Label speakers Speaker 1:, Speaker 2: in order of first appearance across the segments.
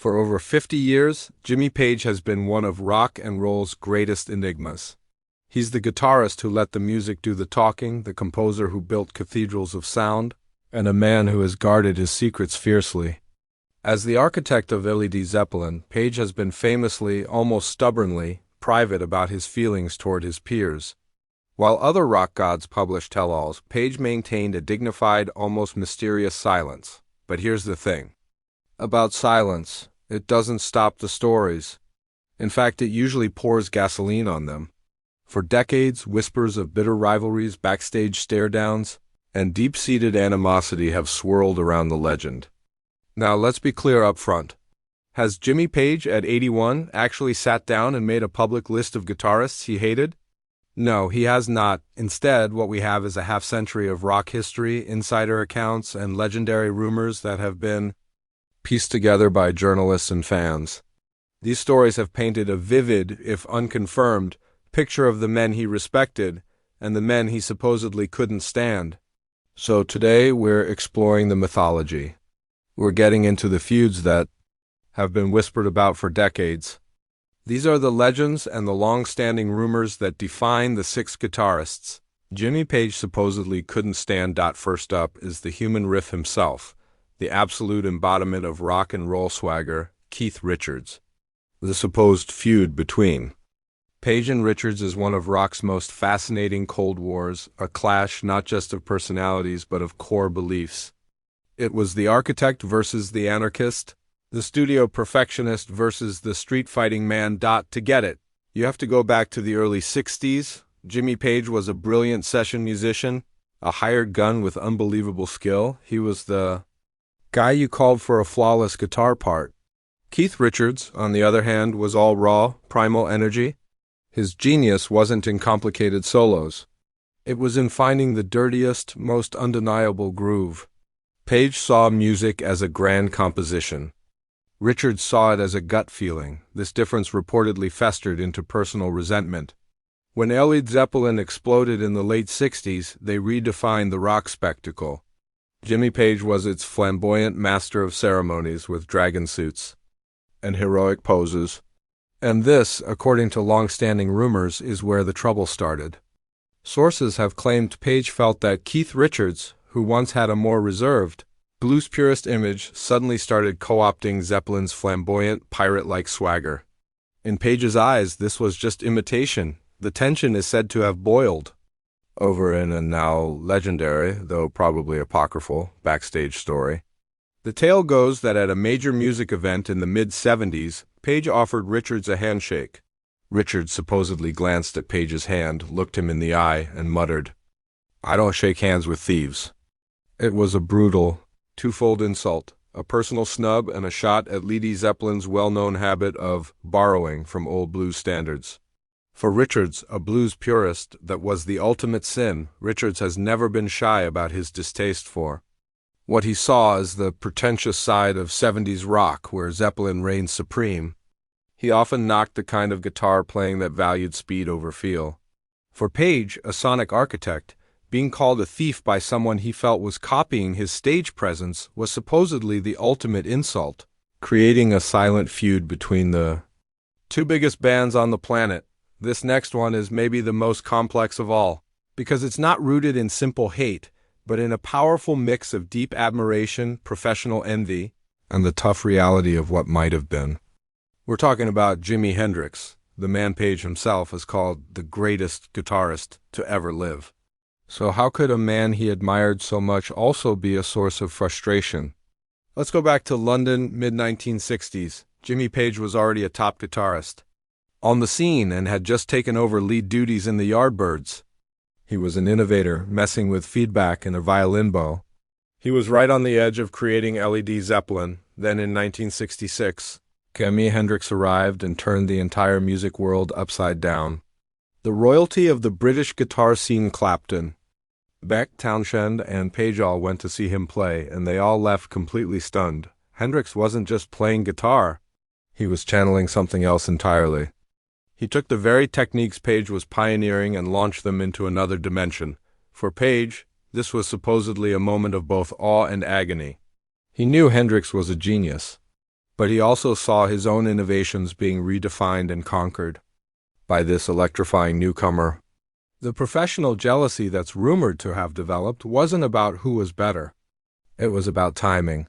Speaker 1: For over 50 years, Jimmy Page has been one of rock and roll's greatest enigmas. He's the guitarist who let the music do the talking, the composer who built cathedrals of sound, and a man who has guarded his secrets fiercely. As the architect of Led Zeppelin, Page has been famously, almost stubbornly, private about his feelings toward his peers. While other rock gods published tell-alls, Page maintained a dignified, almost mysterious silence. But here's the thing. About silence, it doesn't stop the stories. In fact, it usually pours gasoline on them. For decades, whispers of bitter rivalries, backstage stare-downs, and deep-seated animosity have swirled around the legend. Now, let's be clear up front. Has Jimmy Page, at 81, actually sat down and made a public list of guitarists he hated? No, he has not. Instead, what we have is a half-century of rock history, insider accounts, and legendary rumors that have been pieced together by journalists and fans. These stories have painted a vivid, if unconfirmed, picture of the men he respected and the men he supposedly couldn't stand. So today we're exploring the mythology. We're getting into the feuds that have been whispered about for decades. These are the legends and the long-standing rumors that define the six guitarists Jimmy Page supposedly couldn't stand. First up is the human riff himself, the absolute embodiment of rock and roll swagger, Keith Richards. The supposed feud between Page and Richards is one of rock's most fascinating Cold Wars, a clash not just of personalities but of core beliefs. It was the architect versus the anarchist, the studio perfectionist versus the street-fighting man. To get it, you have to go back to the early 60s. Jimmy Page was a brilliant session musician, a hired gun with unbelievable skill. He was the guy you called for a flawless guitar part. Keith Richards, on the other hand, was all raw, primal energy. His genius wasn't in complicated solos. It was in finding the dirtiest, most undeniable groove. Page saw music as a grand composition. Richards saw it as a gut feeling. This difference reportedly festered into personal resentment. When Led Zeppelin exploded in the late 60s, they redefined the rock spectacle. Jimmy Page was its flamboyant master of ceremonies with dragon suits and heroic poses. And this, according to long-standing rumors, is where the trouble started. Sources have claimed Page felt that Keith Richards, who once had a more reserved, blues purist image, suddenly started co-opting Zeppelin's flamboyant, pirate-like swagger. In Page's eyes, this was just imitation. The tension is said to have boiled over in a now legendary, though probably apocryphal, backstage story. The tale goes that at a major music event in the mid-70s, Page offered Richards a handshake. Richards supposedly glanced at Page's hand, looked him in the eye, and muttered, "I don't shake hands with thieves." It was a brutal, twofold insult, a personal snub and a shot at Led Zeppelin's well-known habit of borrowing from old blues standards. For Richards, a blues purist that was the ultimate sin, Richards has never been shy about his distaste for what he saw as the pretentious side of 70s rock where Zeppelin reigned supreme. He often knocked the kind of guitar playing that valued speed over feel. For Page, a sonic architect, being called a thief by someone he felt was copying his stage presence was supposedly the ultimate insult, creating a silent feud between the two biggest bands on the planet. This next one is maybe the most complex of all, because it's not rooted in simple hate, but in a powerful mix of deep admiration, professional envy, and the tough reality of what might have been. We're talking about Jimi Hendrix, the man Page himself has called the greatest guitarist to ever live. So how could a man he admired so much also be a source of frustration? Let's go back to London, mid-1960s. Jimmy Page was already a top guitarist on the scene and had just taken over lead duties in the Yardbirds. He was an innovator, messing with feedback and a violin bow. He was right on the edge of creating Led Zeppelin. Then in 1966, Jimi Hendrix arrived and turned the entire music world upside down. The royalty of the British guitar scene, Clapton, Beck, Townshend, and Page all went to see him play, and they all left completely stunned. Hendrix wasn't just playing guitar. He was channeling something else entirely. He took the very techniques Page was pioneering and launched them into another dimension. For Page, this was supposedly a moment of both awe and agony. He knew Hendrix was a genius. But he also saw his own innovations being redefined and conquered by this electrifying newcomer. The professional jealousy that's rumored to have developed wasn't about who was better. It was about timing.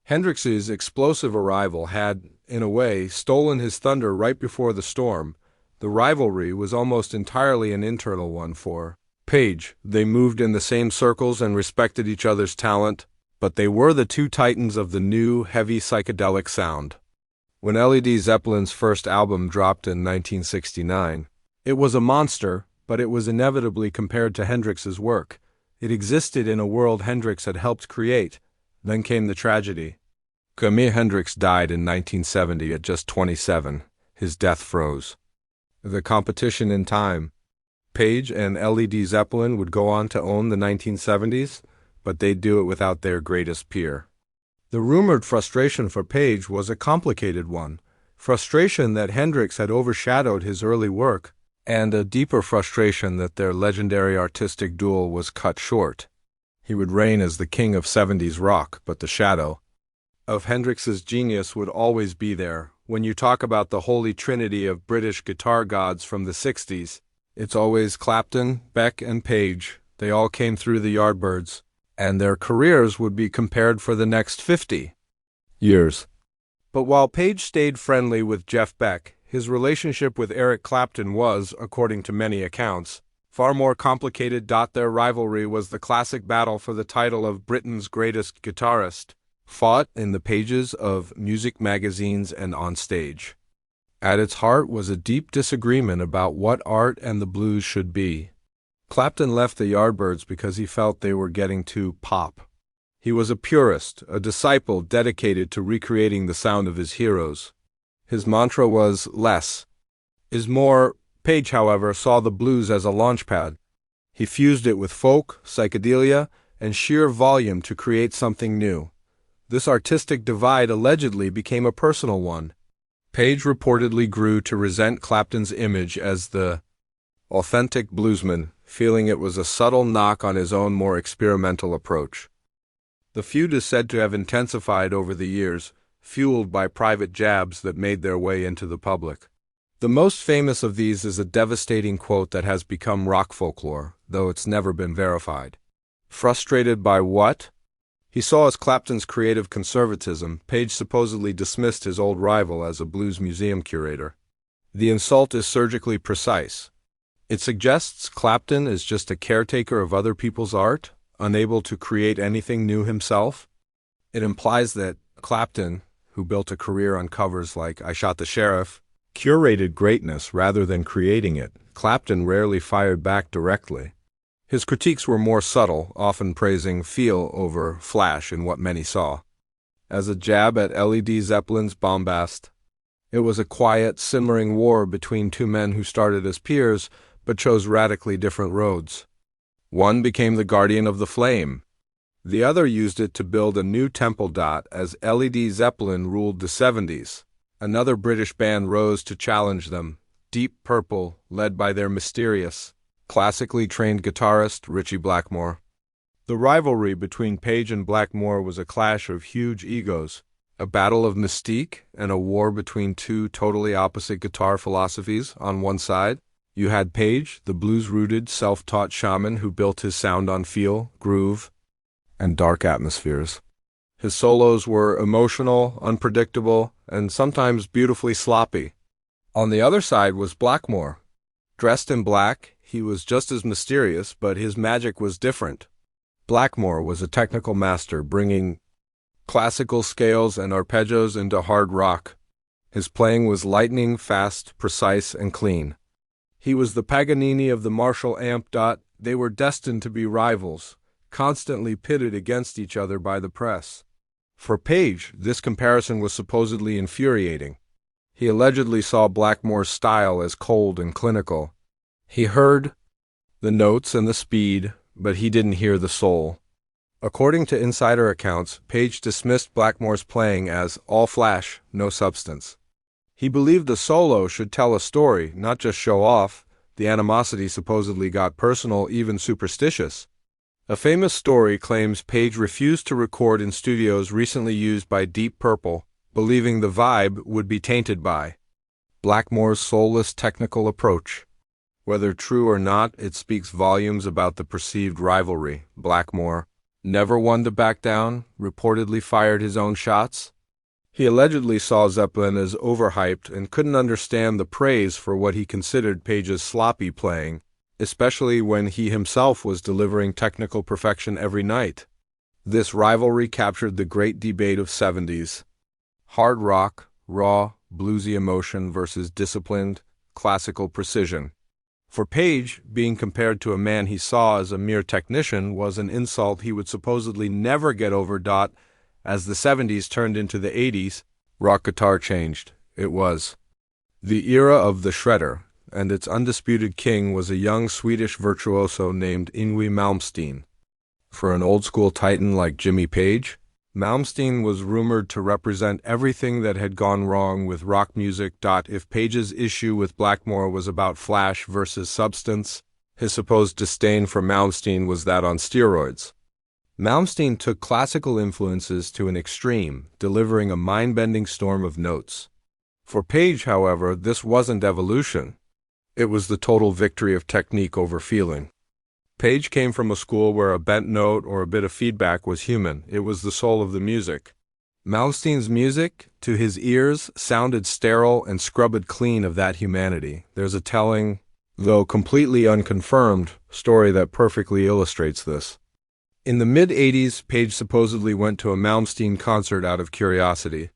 Speaker 1: Hendrix's explosive arrival had, in a way, stolen his thunder right before the storm. The rivalry was almost entirely an internal one for Page. They moved in the same circles and respected each other's talent, but they were the two titans of the new, heavy psychedelic sound. When Led Zeppelin's first album dropped in 1969, it was a monster, but it was inevitably compared to Hendrix's work. It existed in a world Hendrix had helped create. Then came the tragedy. Jimi Hendrix died in 1970 at just 27. His death froze the competition in time. Page and Led Zeppelin would go on to own the 1970s, but they'd do it without their greatest peer. The rumored frustration for Page was a complicated one, frustration that Hendrix had overshadowed his early work, and a deeper frustration that their legendary artistic duel was cut short. He would reign as the king of 70s rock, but the shadow of Hendrix's genius would always be there. When you talk about the holy trinity of British guitar gods from the 60s, it's always Clapton, Beck, and Page. They all came through the Yardbirds, and their careers would be compared for the next 50 years. But while Page stayed friendly with Jeff Beck, his relationship with Eric Clapton was, according to many accounts, far more complicated. Their rivalry was the classic battle for the title of Britain's greatest guitarist, fought in the pages of music magazines and on stage. At its heart was a deep disagreement about what art and the blues should be. Clapton left the Yardbirds because he felt they were getting too pop. He was a purist, a disciple dedicated to recreating the sound of his heroes. His mantra was less is more. Page, however, saw the blues as a launchpad. He fused it with folk, psychedelia, and sheer volume to create something new. This artistic divide allegedly became a personal one. Page reportedly grew to resent Clapton's image as the authentic bluesman, feeling it was a subtle knock on his own more experimental approach. The feud is said to have intensified over the years, fueled by private jabs that made their way into the public. The most famous of these is a devastating quote that has become rock folklore, though it's never been verified. Frustrated by what he saw as Clapton's creative conservatism, Page supposedly dismissed his old rival as a blues museum curator. The insult is surgically precise. It suggests Clapton is just a caretaker of other people's art, unable to create anything new himself. It implies that Clapton, who built a career on covers like I Shot the Sheriff, curated greatness rather than creating it. Clapton rarely fired back directly. His critiques were more subtle, often praising feel over flash in what many saw. As a jab at Led Zeppelin's bombast, it was a quiet, simmering war between two men who started as peers but chose radically different roads. One became the guardian of the flame. The other used it to build a new temple. As Led Zeppelin ruled the 70s, another British band rose to challenge them, Deep Purple, led by their mysterious, classically trained guitarist Ritchie Blackmore. The rivalry between Page and Blackmore was a clash of huge egos, a battle of mystique, and a war between two totally opposite guitar philosophies. On one side, you had Page, the blues-rooted, self-taught shaman who built his sound on feel, groove, and dark atmospheres. His solos were emotional, unpredictable, and sometimes beautifully sloppy. On the other side was Blackmore. Dressed in black, he was just as mysterious, but his magic was different. Blackmore was a technical master, bringing classical scales and arpeggios into hard rock. His playing was lightning fast, precise, and clean. He was the Paganini of the Marshall amp. They were destined to be rivals, constantly pitted against each other by the press. For Page, this comparison was supposedly infuriating. He allegedly saw Blackmore's style as cold and clinical. He heard the notes and the speed, but he didn't hear the soul. According to insider accounts, Page dismissed Blackmore's playing as all flash, no substance. He believed the solo should tell a story, not just show off. The animosity supposedly got personal, even superstitious. A famous story claims Page refused to record in studios recently used by Deep Purple believing the vibe would be tainted by Blackmore's soulless technical approach. Whether true or not, it speaks volumes about the perceived rivalry. Blackmore, never one to back down, reportedly fired his own shots. He allegedly saw Zeppelin as overhyped and couldn't understand the praise for what he considered Page's sloppy playing, especially when he himself was delivering technical perfection every night. This rivalry captured the great debate of 70s. Hard rock, raw, bluesy emotion versus disciplined, classical precision. For Page, being compared to a man he saw as a mere technician was an insult he would supposedly never get over. As the 70s turned into the 80s, rock guitar changed. It was the era of the shredder, and its undisputed king was a young Swedish virtuoso named Yngwie Malmsteen. For an old-school titan like Jimmy Page, Malmsteen was rumored to represent everything that had gone wrong with rock music. If Page's issue with Blackmore was about flash versus substance, his supposed disdain for Malmsteen was that on steroids. Malmsteen took classical influences to an extreme, delivering a mind-bending storm of notes. For Page, however, this wasn't evolution. It was the total victory of technique over feeling. Page came from a school where a bent note or a bit of feedback was human. It was the soul of the music. Malmsteen's music, to his ears, sounded sterile and scrubbed clean of that humanity. There's a telling, though completely unconfirmed, story that perfectly illustrates this. In the mid-80s, Page supposedly went to a Malmsteen concert out of curiosity.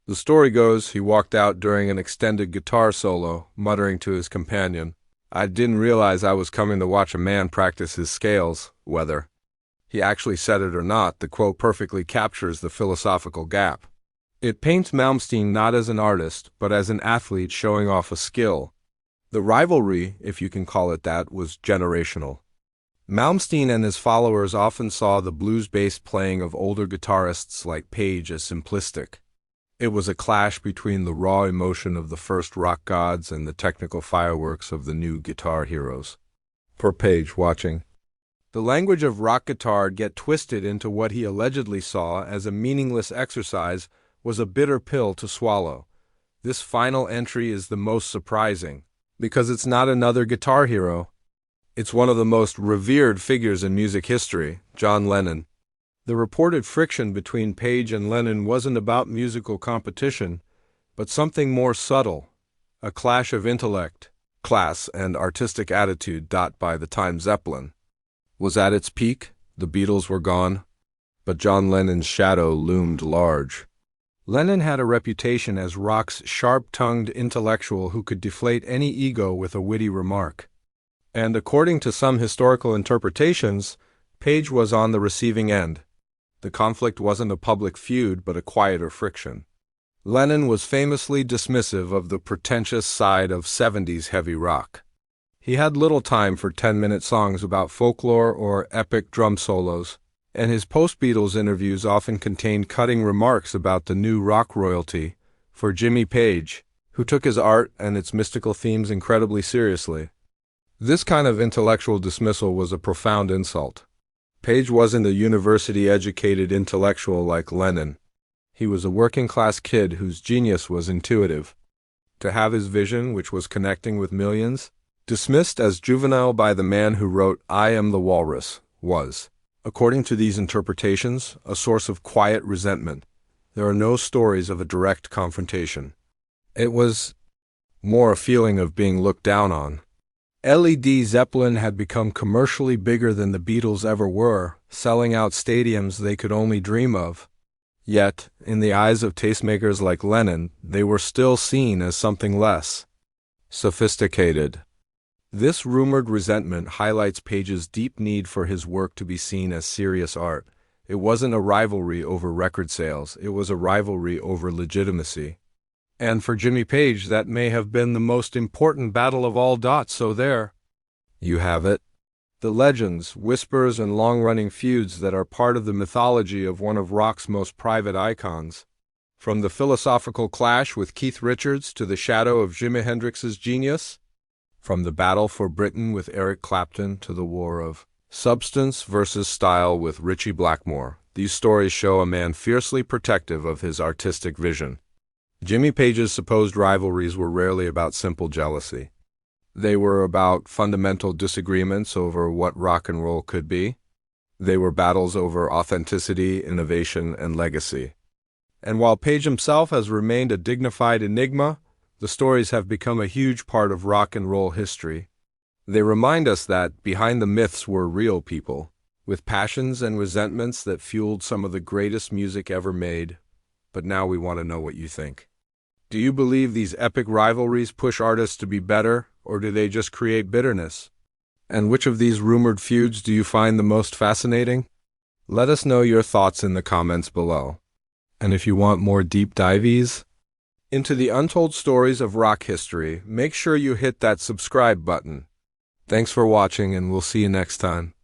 Speaker 1: The story goes he walked out during an extended guitar solo, muttering to his companion, "I didn't realize I was coming to watch a man practice his scales," whether he actually said it or not, the quote perfectly captures the philosophical gap. It paints Malmsteen not as an artist, but as an athlete showing off a skill. The rivalry, if you can call it that, was generational. Malmsteen and his followers often saw the blues-based playing of older guitarists like Page as simplistic. It was a clash between the raw emotion of the first rock gods and the technical fireworks of the new guitar heroes. For Page watching, the language of rock guitar get twisted into what he allegedly saw as a meaningless exercise was a bitter pill to swallow. This final entry is the most surprising, because it's not another guitar hero. It's one of the most revered figures in music history, John Lennon. The reported friction between Page and Lennon wasn't about musical competition, but something more subtle, a clash of intellect, class, and artistic attitude. By the time Zeppelin was at its peak, the Beatles were gone, but John Lennon's shadow loomed large. Lennon had a reputation as rock's sharp-tongued intellectual who could deflate any ego with a witty remark. And according to some historical interpretations, Page was on the receiving end. The conflict wasn't a public feud, but a quieter friction. Lennon was famously dismissive of the pretentious side of 70s heavy rock. He had little time for 10-minute songs about folklore or epic drum solos, and his post-Beatles interviews often contained cutting remarks about the new rock royalty. For Jimmy Page, who took his art and its mystical themes incredibly seriously, this kind of intellectual dismissal was a profound insult. Page wasn't a university-educated intellectual like Lennon. He was a working-class kid whose genius was intuitive. To have his vision, which was connecting with millions, dismissed as juvenile by the man who wrote "I Am the Walrus," was, according to these interpretations, a source of quiet resentment. There are no stories of a direct confrontation. It was more a feeling of being looked down on. Led Zeppelin had become commercially bigger than the Beatles ever were, selling out stadiums they could only dream of. Yet, in the eyes of tastemakers like Lennon, they were still seen as something less sophisticated. This rumored resentment highlights Page's deep need for his work to be seen as serious art. It wasn't a rivalry over record sales, it was a rivalry over legitimacy. And for Jimmy Page, that may have been the most important battle of all. So there you have it. The legends, whispers, and long-running feuds that are part of the mythology of one of rock's most private icons. From the philosophical clash with Keith Richards to the shadow of Jimi Hendrix's genius, from the battle for Britain with Eric Clapton to the war of substance versus style with Ritchie Blackmore, These stories show a man fiercely protective of his artistic vision. Jimmy Page's supposed rivalries were rarely about simple jealousy. They were about fundamental disagreements over what rock and roll could be. They were battles over authenticity, innovation, and legacy. And while Page himself has remained a dignified enigma, the stories have become a huge part of rock and roll history. They remind us that behind the myths were real people, with passions and resentments that fueled some of the greatest music ever made. But now we want to know what you think. Do you believe these epic rivalries push artists to be better, or do they just create bitterness? And which of these rumored feuds do you find the most fascinating? Let us know your thoughts in the comments below. And if you want more deep dives into the untold stories of rock history, make sure you hit that subscribe button. Thanks for watching, and we'll see you next time.